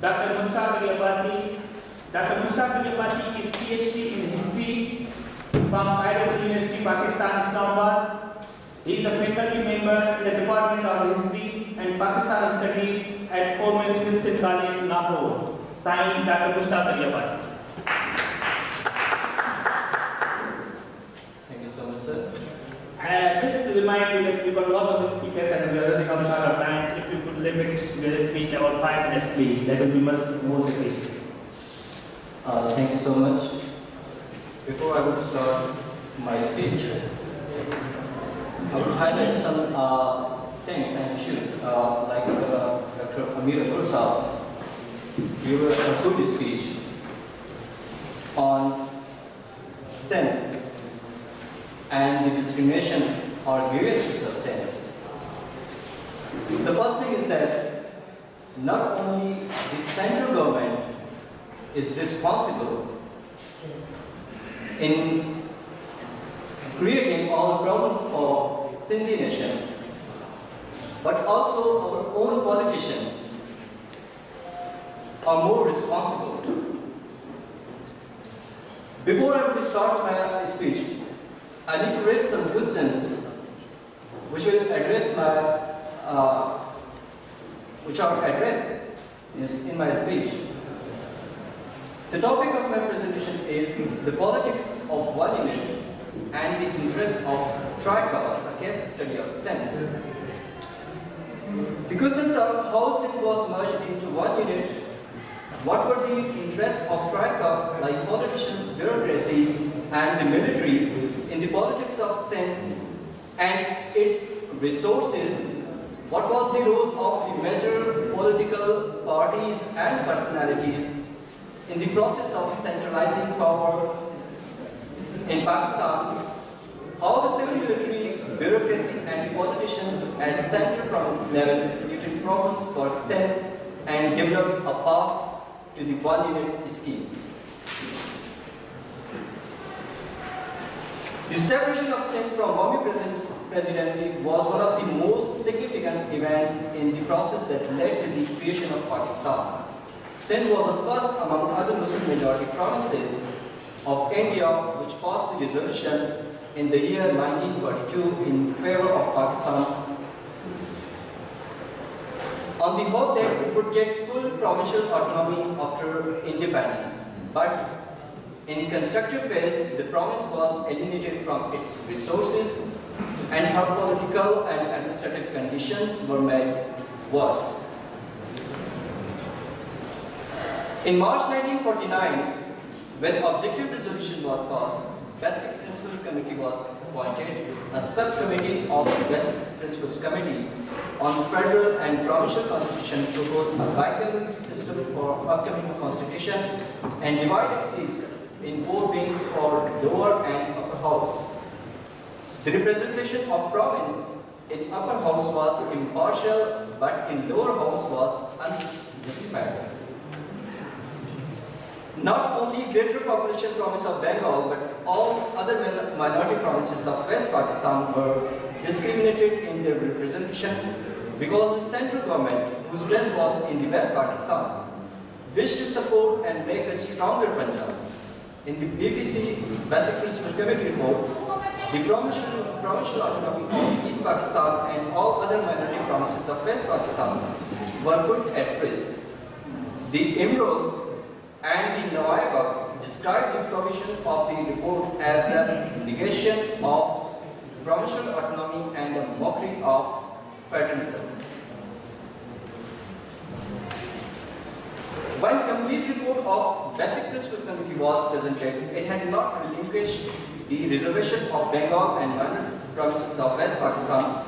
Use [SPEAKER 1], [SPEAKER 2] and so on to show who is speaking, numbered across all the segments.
[SPEAKER 1] Dr. Mushtaq Ali Abbassi. Dr. Mushtaq Ali Abbassi is PhD in History from Cairo University, Pakistan, Islamabad. He is a faculty member in the Department of History and Pakistan Studies at Former Christian College, Lahore. Signed, Dr. Mushtaq Ali Abbassi.
[SPEAKER 2] Thank you so much, sir.
[SPEAKER 1] Just to remind you that we got a lot of speakers and we are running out of time. If you could limit your speech about 5 minutes, please, that will be much more appreciated.
[SPEAKER 2] Thank you so much. Before I would start my speech, I would highlight some things and issues like Dr. Amir Abdul gave a good speech on Sindh and the discrimination or grievances of Sindh. The first thing is that not only the central government is responsible in creating all the problems for Sindhi nation, but also our own politicians are more responsible. Before I will start my speech, I need to raise some questions which will address my, which are addressed in my speech. The topic of my presentation is the politics of one unit and the interest of Tricol, a case study of Sindh. The questions are how Sindh was merged into one unit, what were the interests of Tricol, like politicians, bureaucracy, and the military in the politics of Sindh and its resources, what was the role of the major political parties and personalities in the process of centralizing power in Pakistan, how the civil military, bureaucracy and politicians at central province level created problems for Sindh and developed a path to the one unit scheme. The separation of Sindh from Bombay presidency was one of the most significant events in the process that led to the creation of Pakistan. Sindh was the first among other Muslim majority provinces of India which passed the resolution in the year 1942 in favor of Pakistan on the hope that it would get full provincial autonomy after independence. But in constructive phase, the province was alienated from its resources and her political and administrative conditions were made worse. In March 1949, when objective resolution was passed, Basic Principles Committee was appointed, a subcommittee of the Basic Principles Committee on Federal and Provincial Constitution proposed a bicameral system for upcoming constitution and divided seats in 4 wings for lower and upper house. The representation of province in upper house was impartial, but in lower house was unjustified. Not only greater population province of Bengal, but all other minority provinces of West Pakistan were discriminated in their representation because the central government, whose place was in the West Pakistan, wished to support and make a stronger Punjab. In the BBC Basic Principles Committee report, the provincial autonomy of East Pakistan and all other minority provinces of West Pakistan were put at risk. The Imros and the Nawaiba described the provision of the report as a negation of provincial autonomy and a mockery of federalism. When complete report of Basic Principles Committee was presented, it had not relinquished the reservation of Bengal and minor provinces of West Pakistan.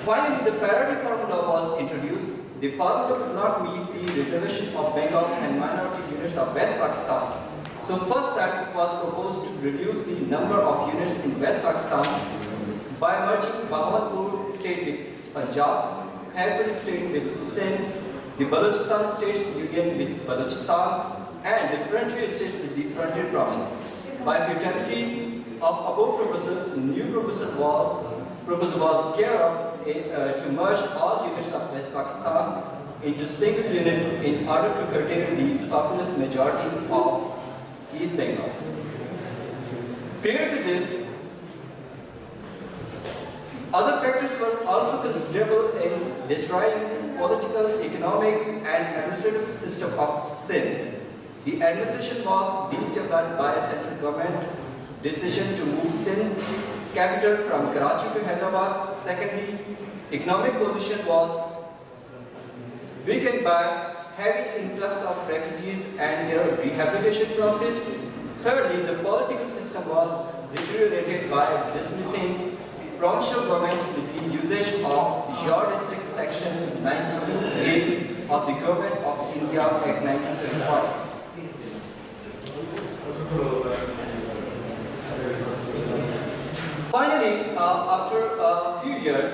[SPEAKER 2] Finally, the priority formula was introduced. The formula could not meet the reservation of Bengal and minority units of West Pakistan. So first step was proposed to reduce the number of units in West Pakistan by merging Bahawalpur state with Punjab, Khyber state with Sindh, the Balochistan states union with Balochistan, and the frontier states with the frontier province. By futility of above proposals, new proposal was geared up to merge all units of West Pakistan into single unit in order to curtail the populous majority of East Bengal. Prior to this, other factors were also considerable in destroying the political, economic, and administrative system of Sindh. The administration was destabilized by a central government decision to move Sindh capital from Karachi to Hyderabad. Secondly, economic position was weakened by heavy influx of refugees and their rehabilitation process. Thirdly, the political system was deteriorated by dismissing provincial governments with the usage of Your District Section 92(8) of the Government of India Act 1935. Finally, after a few years,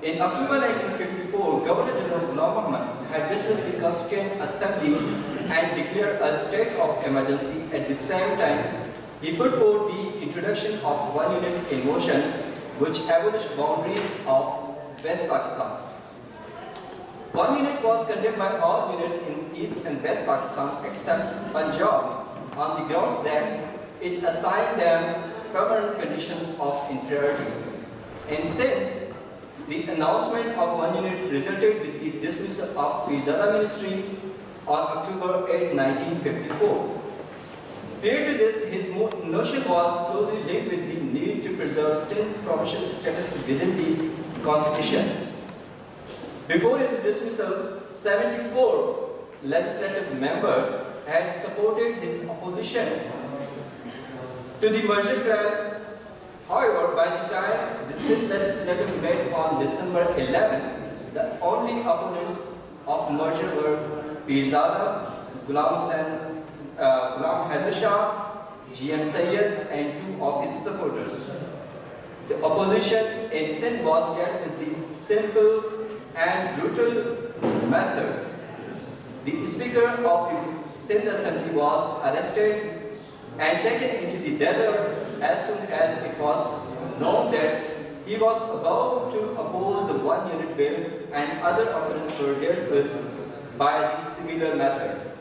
[SPEAKER 2] in October 1954, Governor General Ghulam Muhammad had dismissed the Constituent Assembly and declared a state of emergency. At the same time, he put forth the introduction of one unit in motion, which abolished boundaries of West Pakistan. One unit was condemned by all units in East and West Pakistan except Punjab on the grounds that it assigned them permanent conditions of inferiority. In Sindh, the announcement of one unit resulted with the dismissal of Pirzada Ministry on October 8, 1954. Prior to this, his notion was closely linked with the need to preserve Sindh's provincial status within the constitution. Before his dismissal, 74 legislative members had supported his opposition to the merger plan. However, by the time the Sindh legislature met on December 11, the only opponents of merger were Pirzada, Ghulam Haider Shah, G.M. Sayyid, and two of his supporters. The opposition in Sindh was dealt with the simple and brutal method. The Speaker of the Sindh Assembly was arrested and taken into the desert as soon as it was known that he was about to oppose the one unit bill, and other opponents were dealt with by the similar method.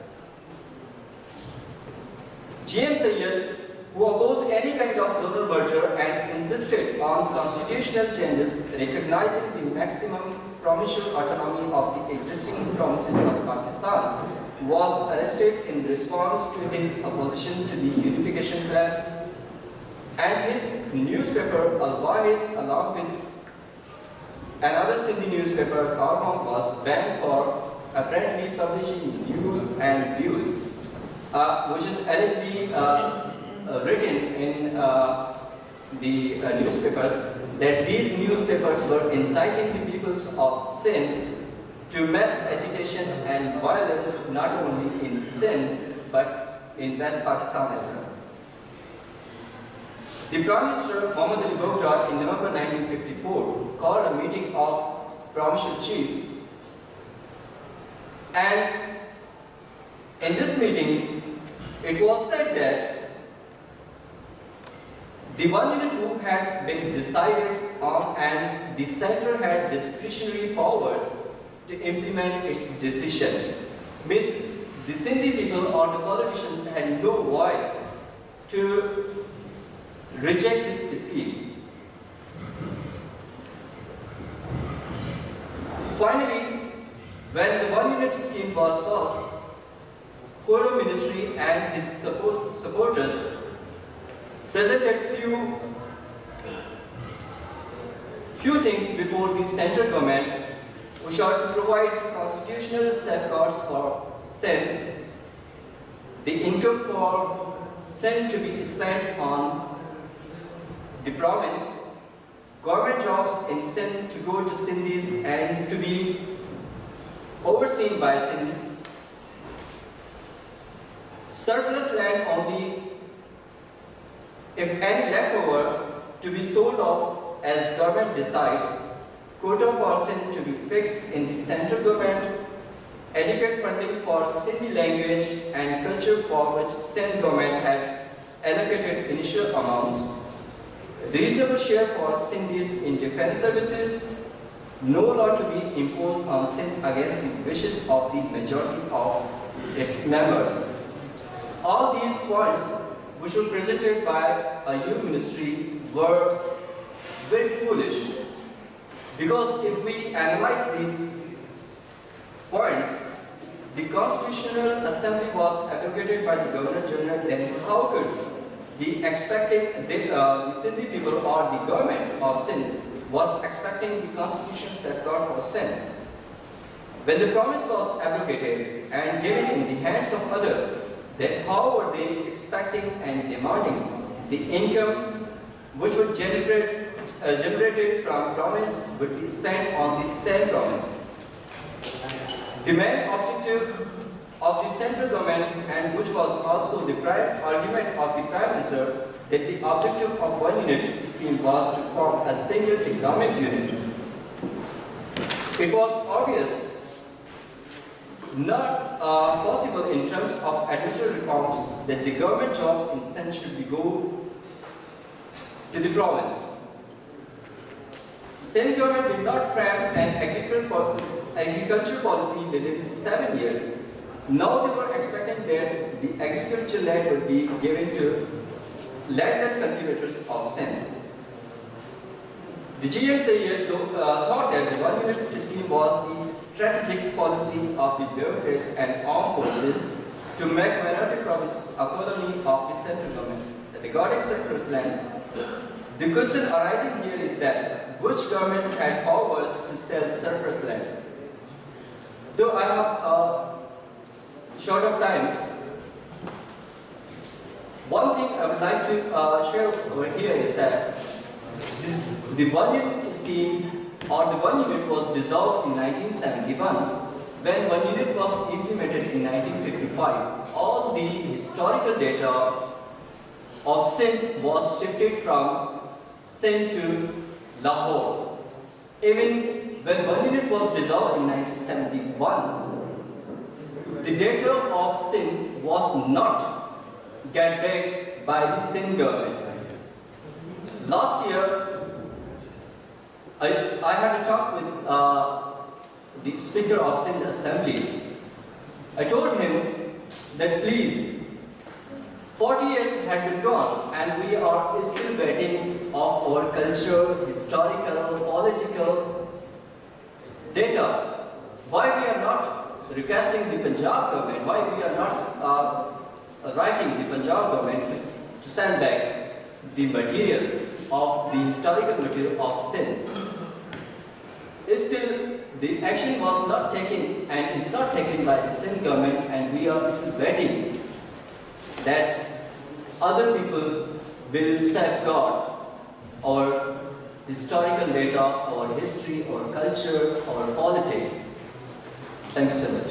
[SPEAKER 2] G.M. Sayyid, who opposed any kind of zonal merger and insisted on constitutional changes recognizing the maximum provincial autonomy of the existing provinces of Pakistan, was arrested in response to his opposition to the unification plan, and his newspaper Al-Wahid, along with another Sindhi newspaper, Karham, was banned for apparently publishing news and views, which is allegedly written in the newspapers, that these newspapers were inciting the peoples of Sindh to mass agitation and violence not only in Sindh but in West Pakistan as well. The Prime Minister Muhammad Ali Bogra in November 1954 called a meeting of provincial chiefs, and in this meeting it was said that the one unit move had been decided on and the center had discretionary powers to implement its decision. Means the Sindhi people or the politicians had no voice to reject this scheme. Finally, when the one unit scheme was passed, Foreign Ministry and his supporters presented few things before the central government, which are to provide constitutional safeguards for Sindh, the income for Sindh to be spent on the province, government jobs in Sindh to go to Sindhis and to be overseen by Sindhis, surplus land only, if any leftover, to be sold off as government decides, quota for Sindh to be fixed in the central government, adequate funding for Sindhi language and culture for which Sindh government had allocated initial amounts, reasonable share for Sindhis in defense services, no law to be imposed on Sindh against the wishes of the majority of its members. All these points, which were presented by a youth ministry, were very foolish. Because if we analyze these points, the Constitutional Assembly was abrogated by the Governor General, then how could the Sindhi people or the government of Sindh was expecting the constitutional safeguard for Sindh? When the promise was abrogated and given in the hands of others, then how were they expecting and demanding the income which would generated from promise would be spent on the same promise? The main objective of the central government, and which was also the prime argument of the Prime Minister, that the objective of one unit scheme was to form a single economic unit. It was obvious, not possible in terms of administrative reforms, that the government jobs in Sindh should go to the province. Sindh government did not frame an agriculture policy within 7 years. Now they were expecting that the agriculture land would be given to landless cultivators of Sindh. The GMC thought that the one unit scheme was the strategic policy of the bureaucrats and armed forces to make minority province a colony of the central government. Regarding surplus land, the question arising here is that which government had powers to sell surplus land? Though I have short of time, one thing I would like to share over here is that the one unit scheme or the one unit was dissolved in 1971. When one unit was implemented in 1955, all the historical data of Sindh was shifted from Sindh to Lahore. Even when one unit was dissolved in 1971, the data of Sindh was not get back by the Sindh government. Last year, I had a talk with the Speaker of Sindh Assembly. I told him that please, 40 years had been gone and we are still waiting of our culture, historical, political data. Why we are not requesting the Punjab government, why we are not writing the Punjab government to send back the material of the historical material of Sindh. Still, the action was not taken and is not taken by the Sindh government, and we are still waiting that other people will safeguard our historical data, our history, our culture, our politics. Thank you so much.